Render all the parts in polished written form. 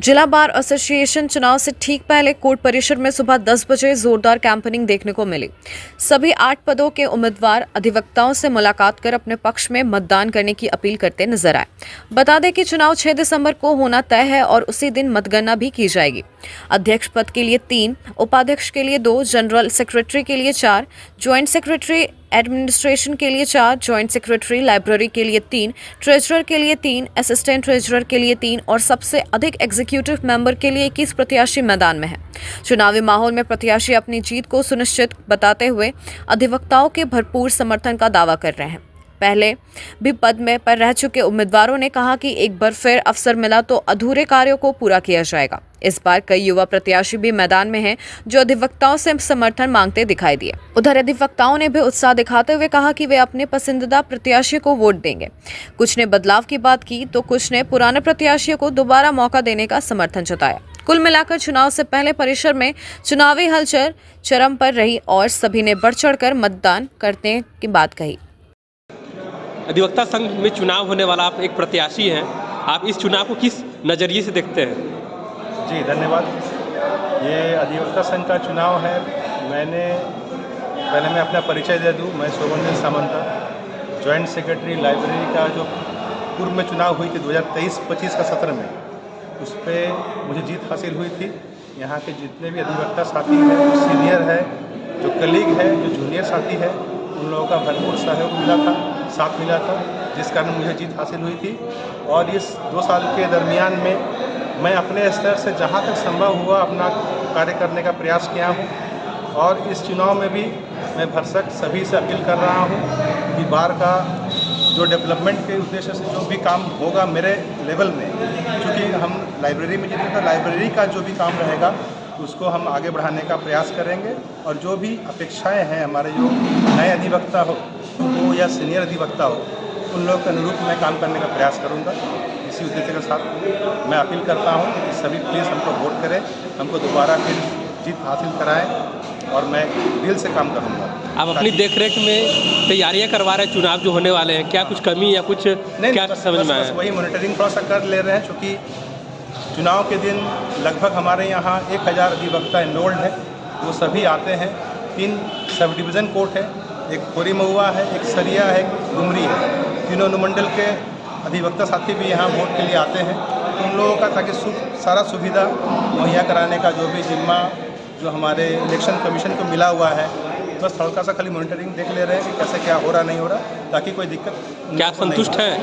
जिला bar association चुनाव से ठीक पहले कोर्ट परिसर में सुबह 10 बजे जोरदार कैंपेनिंग देखने को मिली। सभी 8 पदों के उम्मीदवार अधिवक्ताओं से मुलाकात कर अपने पक्ष में मतदान करने की अपील करते नजर आए। बता दें कि चुनाव 6 दिसंबर को होना तय है और उसी दिन मतगणना भी की जाएगी। अध्यक्ष पद के लिए 3, उपाध्यक्ष के लिए 2, जनरल सेक्रेटरी के लिए 4, ज्वाइंट सेक्रेटरी एडमिनिस्ट्रेशन के लिए 4, जॉइंट सेक्रेटरी लाइब्रेरी के लिए 3, ट्रेजरर के लिए 3, असिस्टेंट ट्रेजरर के लिए 3 और सबसे अधिक एग्जीक्यूटिव मेंबर के लिए 21 प्रत्याशी मैदान में हैं। चुनावी माहौल में प्रत्याशी अपनी जीत को सुनिश्चित बताते हुए अधिवक्ताओं के भरपूर समर्थन का दावा कर रहे हैं। पहले भी पद में पर रह चुके उम्मीदवारों ने कहा कि एक बार फिर अवसर मिला तो अधूरे कार्यों को पूरा किया जाएगा। इस बार कई युवा प्रत्याशी भी मैदान में हैं जो अधिवक्ताओं से समर्थन मांगते दिखाई दिए। उधर अधिवक्ताओं ने भी उत्साह दिखाते हुए कहा कि वे अपने पसंदीदा प्रत्याशी को वोट देंगे। कुछ ने बदलाव की बात की तो कुछ ने पुराने प्रत्याशियों को दोबारा मौका देने का समर्थन जताया। कुल मिलाकर चुनाव से पहले परिसर में चुनावी हलचल चरम पर रही और सभी ने बढ़ चढ़कर मतदान करने की बात कही। अधिवक्ता संघ में चुनाव होने वाला आप एक प्रत्याशी हैं, आप इस चुनाव को किस नज़रिए से देखते हैं? जी धन्यवाद। ये अधिवक्ता संघ का चुनाव है। पहले मैं अपना परिचय दे दूं। मैं Shobhandev Samanta, joint secretary library का जो पूर्व में चुनाव हुई थी 2023-25 का सत्र में, उस पर मुझे जीत हासिल हुई थी। यहाँ के जितने भी अधिवक्ता साथी हैं, जो सीनियर है, जो कलीग है, जो जूनियर साथी है, उन लोगों का भरपूर सहयोग मिला था, साथ मिला था, जिस कारण मुझे जीत हासिल हुई थी। और इस 2 साल के दरमियान में मैं अपने स्तर से जहाँ तक संभव हुआ अपना कार्य करने का प्रयास किया हूँ। और इस चुनाव में भी मैं भरसक सभी से अपील कर रहा हूँ कि बार का जो डेवलपमेंट के उद्देश्य से जो भी काम होगा मेरे लेवल में, क्योंकि हम लाइब्रेरी में जीते तो लाइब्रेरी का जो भी काम रहेगा उसको हम आगे बढ़ाने का प्रयास करेंगे। और जो भी अपेक्षाएं हैं हमारे जो नए अधिवक्ता हो या सीनियर अधिवक्ता हो, उन लोगों के अनुरूप मैं काम करने का प्रयास करूंगा। इसी उद्देश्य के साथ मैं अपील करता हूं कि सभी प्लीज़ हमको वोट करें, हमको दोबारा फिर जीत हासिल कराएं और मैं दिल से काम करूंगा। आप अपनी देखरेख में तैयारियां करवा रहे हैं, चुनाव जो होने वाले हैं, क्या कुछ कमी या कुछ नहीं, क्या समझ में आया? वही मॉनिटरिंग थोड़ा सा कर ले रहे हैं, क्योंकि चुनाव के दिन लगभग हमारे यहाँ 1000 अधिवक्ता एनरोल्ड है। वो सभी आते हैं। 3 सब डिवीज़न कोर्ट है, एक खोरी महुआ है, एक सरिया है, एक डुमरी है। तीनों अनुमंडल के अधिवक्ता साथी भी यहाँ वोट के लिए आते हैं। तो उन लोगों का ताकि सारा सुविधा मुहैया कराने का जो भी जिम्मा जो हमारे इलेक्शन कमीशन को मिला हुआ है, बस हल्का सा खाली मॉनिटरिंग देख ले रहे हैं कि कैसे क्या हो रहा नहीं हो रहा, ताकि कोई दिक्कत। क्या आप संतुष्ट हैं?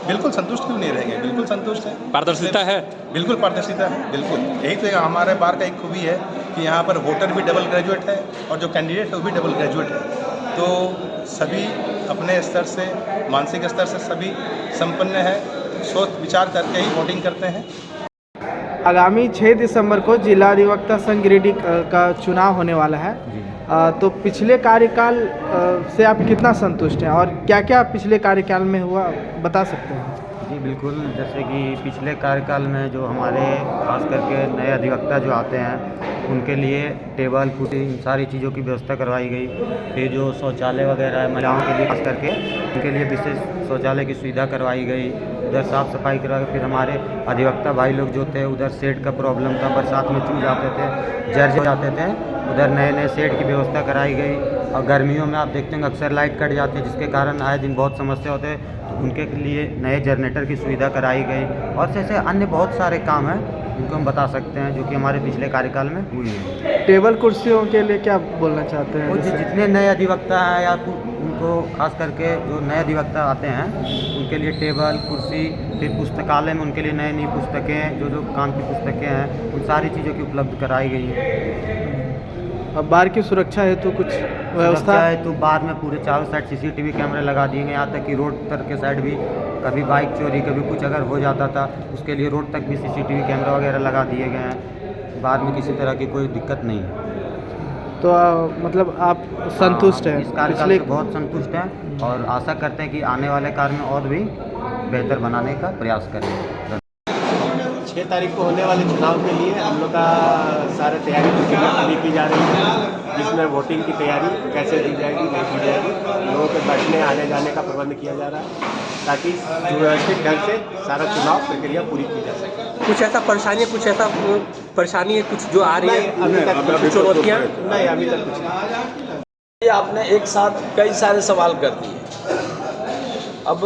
बिल्कुल संतुष्ट क्यों नहीं रहेंगे, बिल्कुल संतुष्ट है। पारदर्शिता है? बिल्कुल पारदर्शिता है, बिल्कुल। यही तो हमारे बार का एक खूबी है कि यहाँ पर वोटर भी डबल ग्रेजुएट है और जो कैंडिडेट है वो भी डबल ग्रेजुएट है। तो सभी अपने स्तर से, मानसिक स्तर से सभी संपन्न है, सोच विचार करके ही वोटिंग करते हैं। आगामी 6 दिसंबर को जिला अधिवक्ता संघ गिरिडीह का चुनाव होने वाला है। तो पिछले कार्यकाल से आप कितना संतुष्ट हैं और क्या क्या पिछले कार्यकाल में हुआ बता सकते हैं? जी बिल्कुल, जैसे कि पिछले कार्यकाल में जो हमारे खास करके नए अधिवक्ता जो आते हैं उनके लिए टेबल कुर्सी इन सारी चीज़ों की व्यवस्था करवाई गई। फिर जो शौचालय वगैरह है महिलाओं के लिए, खास करके उनके लिए विशेष शौचालय की सुविधा करवाई गई। उधर साफ़ सफाई करवा। फिर हमारे अधिवक्ता भाई लोग जो थे, उधर शेड का प्रॉब्लम था, बरसात में चूह जाते थे, जर्ज हो जाते थे, उधर नए नए शेड की व्यवस्था कराई गई। और गर्मियों में आप देखते हैं अक्सर लाइट कट जाती है, जिसके कारण आए दिन बहुत समस्या होते हैं। तो उनके लिए नए जनरेटर की सुविधा कराई गई। और जैसे अन्य बहुत सारे काम हैं जिनको हम बता सकते हैं जो कि हमारे पिछले कार्यकाल में हुई है। टेबल कुर्सियों के लिए क्या बोलना चाहते हैं? वो जितने नए अधिवक्ता हैं या उनको खास करके जो नए अधिवक्ता आते हैं उनके लिए टेबल कुर्सी, फिर पुस्तकालय में उनके लिए नई नई पुस्तकें, जो काम की पुस्तकें हैं, उन सारी चीज़ों की उपलब्ध कराई गई है। अब बार की सुरक्षा हेतु कुछ व्यवस्था है तो बार में पूरे चारों साइड CCTV कैमरे लगा दिए गए। यहाँ तक कि रोड तर के साइड भी कभी बाइक चोरी, कभी कुछ अगर हो जाता था उसके लिए रोड तक भी CCTV कैमरा वगैरह लगा दिए गए हैं। बार में किसी तरह की कोई दिक्कत नहीं है। तो मतलब आप संतुष्ट हैं? इस कार्यकाल से बहुत संतुष्ट हैं और आशा करते हैं कि आने वाले कार्य में और भी बेहतर बनाने का प्रयास करेंगे। 6 तारीख को होने वाले चुनाव के लिए हम लोग का सारे तैयारी अभी की जा रही है, जिसमें वोटिंग की तैयारी कैसे दी जाएगी नहीं दी जाएगी। लोगों के बैठने आने जाने का प्रबंध किया जा रहा है ताकि सुव्यवस्थित ढंग से सारा चुनाव प्रक्रिया पूरी की जा सके। कुछ ऐसा परेशानी है कुछ जो आ रही नहीं, अभी है तक कुछ चुनौतियाँ? नहीं, अभी तक कुछ नहीं। ये आपने एक साथ कई सारे सवाल कर दिए। अब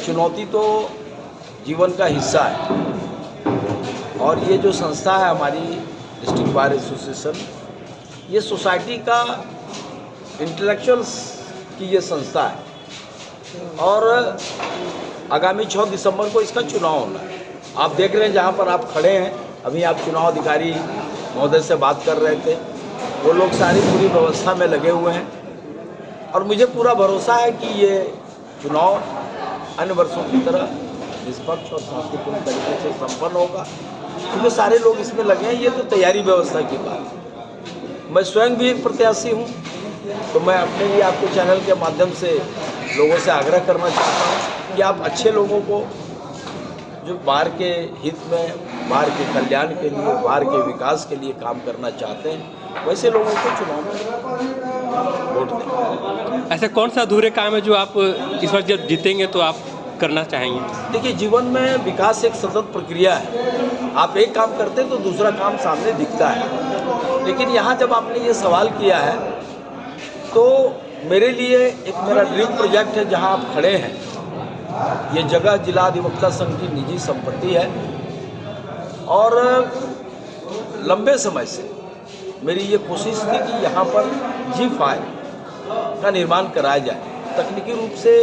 चुनौती तो जीवन का हिस्सा है और ये जो संस्था है हमारी डिस्ट्रिक्ट बार एसोसिएशन, ये सोसाइटी का इंटेलेक्चुअल्स की ये संस्था है और आगामी 6 दिसंबर को इसका चुनाव होना है। आप देख रहे हैं जहाँ पर आप खड़े हैं, अभी आप चुनाव अधिकारी महोदय से बात कर रहे थे, वो लोग सारी पूरी व्यवस्था में लगे हुए हैं और मुझे पूरा भरोसा है कि ये चुनाव अन्य वर्षों की तरह निष्पक्ष और शांतिपूर्ण तरीके से संपन्न होगा, क्योंकि सारे लोग इसमें लगे हैं। ये तो तैयारी व्यवस्था की बात है। मैं स्वयं भी एक प्रत्याशी हूँ, तो मैं अपने लिए आपके चैनल के माध्यम से लोगों से आग्रह करना चाहता हूँ कि आप अच्छे लोगों को जो बार के हित में, बार के कल्याण के लिए, बार के विकास के लिए काम करना चाहते हैं, वैसे लोगों को चुनाव में वोट दें। ऐसे कौन सा अधूरे काम है जो आप इस बार जब जीतेंगे तो आप करना चाहेंगे? देखिए, जीवन में विकास एक सतत प्रक्रिया है। आप एक काम करते हैं तो दूसरा काम सामने दिखता है, लेकिन यहाँ जब आपने ये सवाल किया है तो मेरे लिए एक मेरा ड्रीम प्रोजेक्ट है। जहाँ आप खड़े हैं, ये जगह जिला अधिवक्ता संघ की निजी संपत्ति है और लंबे समय से मेरी ये कोशिश थी कि यहाँ पर G5 का निर्माण कराया जाए। तकनीकी रूप से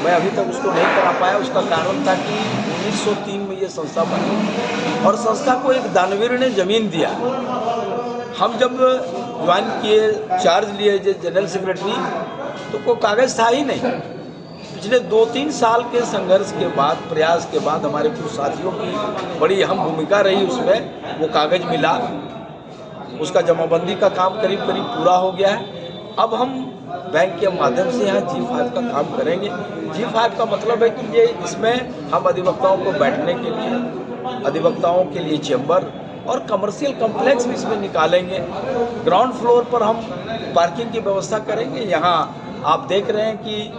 मैं अभी तक उसको नहीं करा पाया। उसका कारण था कि 1903 में ये संस्था बनी और संस्था को एक दानवीर ने ज़मीन दिया। हम जब ज्वाइन किए, चार्ज लिए जनरल सेक्रेटरी, तो कोई कागज़ था ही नहीं। पिछले 2-3 साल के संघर्ष के बाद, प्रयास के बाद हमारे कुछ साथियों की बड़ी अहम भूमिका रही, उसमें वो कागज़ मिला। उसका जमाबंदी का काम करीब पूरा हो गया है। अब हम बैंक के माध्यम से यहाँ G5 का काम करेंगे। G5 का मतलब है कि ये इसमें हम अधिवक्ताओं को बैठने के लिए, अधिवक्ताओं के लिए चेंबर और कमर्शियल कॉम्प्लेक्स भी इसमें निकालेंगे। ग्राउंड फ्लोर पर हम पार्किंग की व्यवस्था करेंगे। यहाँ आप देख रहे हैं कि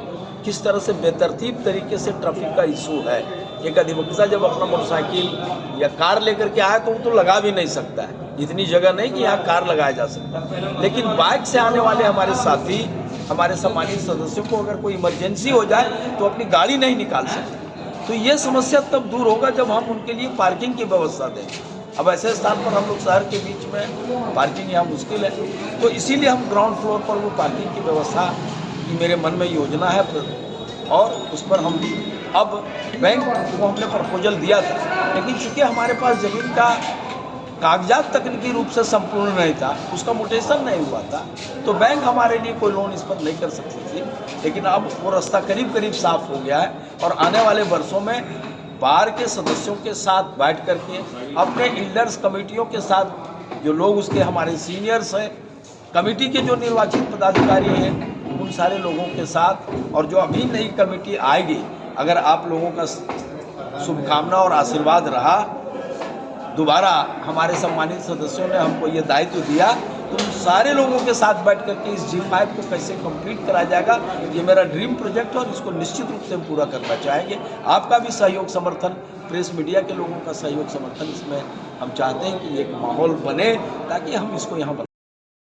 किस तरह से बेतरतीब तरीके से ट्रैफिक का इशू है। एक अधिवक्ता जब अपना मोटरसाइकिल या कार लेकर के आए तो वो तो लगा भी नहीं सकता है, इतनी जगह नहीं कि यहाँ कार लगाया जा सकता है। लेकिन बाइक से आने वाले हमारे साथी, हमारे सम्मानित सदस्यों को अगर कोई इमरजेंसी हो जाए तो अपनी गाड़ी नहीं निकाल सकते। तो ये समस्या तब दूर होगा जब हम उनके लिए पार्किंग की व्यवस्था देंगे। अब ऐसे स्थान पर हम लोग शहर के बीच में पार्किंग यहाँ मुश्किल है, तो इसीलिए हम ग्राउंड फ्लोर पर वो पार्किंग की व्यवस्था की मेरे मन में योजना है और उस पर हम अब बैंक को हमने प्रपोजल दिया था, लेकिन चूँकि हमारे पास ज़मीन का कागजात तकनीकी रूप से संपूर्ण नहीं था, उसका मोटेशन नहीं हुआ था, तो बैंक हमारे लिए कोई लोन इस पर नहीं कर सकती थी। लेकिन अब वो रास्ता करीब साफ हो गया है और आने वाले वर्षों में बार के सदस्यों के साथ बैठ करके, अपने इल्डर्स कमेटियों के साथ, जो लोग उसके हमारे सीनियर्स हैं, कमेटी के जो निर्वाचित पदाधिकारी हैं, उन सारे लोगों के साथ, और जो अभी नई कमेटी आएगी, अगर आप लोगों का शुभकामना और आशीर्वाद रहा, दोबारा हमारे सम्मानित सदस्यों ने हमको ये दायित्व दिया, तो उन सारे लोगों के साथ बैठ करके इस G5 को कैसे कंप्लीट कराया जाएगा, ये मेरा ड्रीम प्रोजेक्ट है और इसको निश्चित रूप से पूरा करना चाहेंगे। आपका भी सहयोग समर्थन, प्रेस मीडिया के लोगों का सहयोग समर्थन इसमें हम चाहते हैं कि एक माहौल बने ताकि हम इसको यहाँ